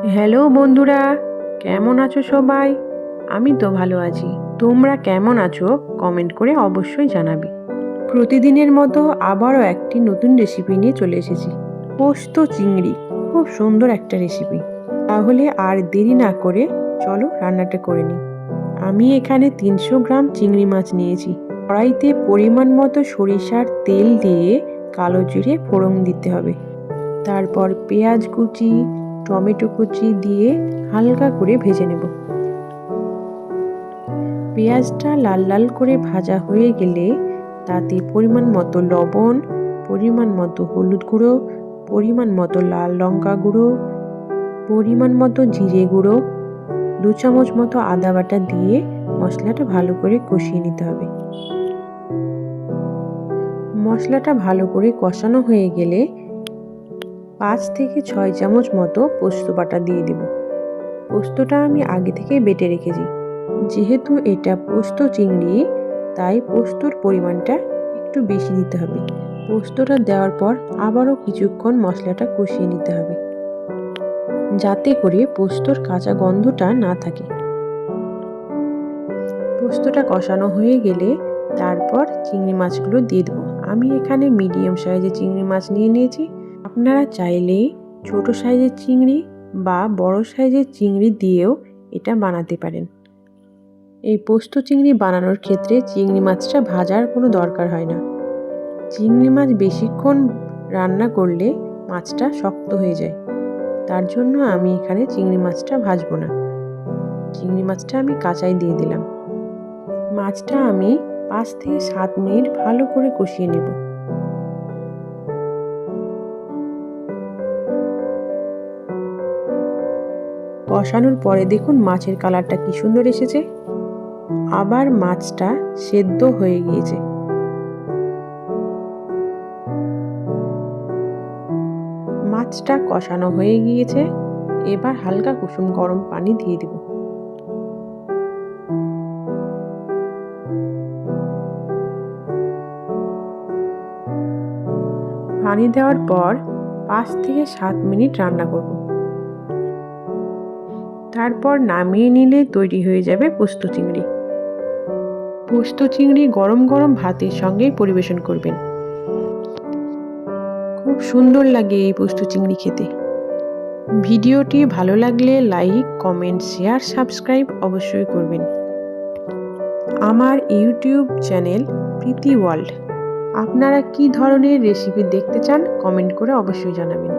Hello বন্ধুরা, কেমন আছো সবাই? আমি তো ভালো আছি। তোমরা কেমন আছো কমেন্ট করে অবশ্যই জানাবে। প্রতিদিনের মতো আবারও একটি নতুন রেসিপি নিয়ে চলে এসেছি। পোস্ত চিংড়ি, খুব সুন্দর একটা রেসিপি। তাহলে আর দেরি না করে চলো রান্নাটা করে নিই। আমি এখানে 300 গ্রাম চিংড়ি মাছ নিয়েছি। কড়াইতে পরিমাণ মতো সরিষার তেল দিয়ে কালো জিরে ফোড়ন দিতে হবে। তারপর পেঁয়াজ কুচি, টমেটো কুচি দিয়ে হালকা করে ভেজে নেব। পেঁয়াজটা লাল লাল করে ভাজা হয়ে গেলে তাতে পরিমাণ মতো লবণ, পরিমাণ মতো হলুদ গুঁড়ো, পরিমাণ মতো লাল লঙ্কা গুঁড়ো, পরিমাণ মতো জিরে গুঁড়ো, 2 চামচ মতো আদা বাটা দিয়ে মশলাটা ভালো করে কষিয়ে নিতে হবে। মশলাটা ভালো করে কষানো হয়ে গেলে 5 থেকে 6 চামচ মতো পোস্ত বাটা দিয়ে দেব। পোস্তটা আমি আগে থেকে বেটে রেখেছি। যেহেতু এটা পোস্ত চিংড়ি, তাই পোস্তর পরিমাণটা একটু বেশি দিতে হবে। পোস্তটা দেওয়ার পর আবারও কিছুক্ষণ মশলাটা কষিয়ে নিতে হবে, যাতে করে পোস্তর কাঁচা গন্ধটা না থাকে। পোস্তটা কষানো হয়ে গেলে তারপর চিংড়ি মাছগুলো দিয়ে দেবো। আমি এখানে মিডিয়াম সাইজের চিংড়ি মাছ নিয়ে নিয়েছি। আপনারা চাইলে ছোট সাইজের চিংড়ি বা বড় সাইজের চিংড়ি দিয়েও এটা বানাতে পারেন। এই পোস্ত চিংড়ি বানানোর ক্ষেত্রে চিংড়ি মাছটা ভাজার কোনো দরকার হয় না। চিংড়ি মাছ বেশিক্ষণ রান্না করলে মাছটা শক্ত হয়ে যায়। তার জন্য আমি এখানে চিংড়ি মাছটা ভাজবো না। চিংড়ি মাছটা আমি কাঁচাই দিয়ে দিলাম। মাছটা আমি 5 থেকে 7 মিনিট ভালো করে কষিয়ে নেব। কষানোর পরে দেখুন মাছের কালারটা কি সুন্দর এসেছে। আবার মাছটা সেদ্ধ হয়ে গিয়েছে। মাছটা কষানো হয়ে গিয়েছে। এবার হালকা কুসুম গরম পানি দিয়ে দেব। পানি দেওয়ার পর 5 থেকে 7 মিনিট রান্না করব। তারপর নামিয়ে নিলে তৈরি হয়ে যাবে পোস্ত চিংড়ি। পোস্ত চিংড়ি গরম গরম ভাতের সঙ্গে পরিবেশন করবেন। খুব সুন্দর লাগে এই পোস্ত চিংড়ি খেতে। ভিডিওটি ভালো লাগলে লাইক, কমেন্ট, শেয়ার, সাবস্ক্রাইব অবশ্যই করবেন। আমার ইউটিউব চ্যানেল প্রীতি ওয়ার্ল্ড। আপনারা কি ধরনের রেসিপি দেখতে চান কমেন্ট করে অবশ্যই জানাবেন।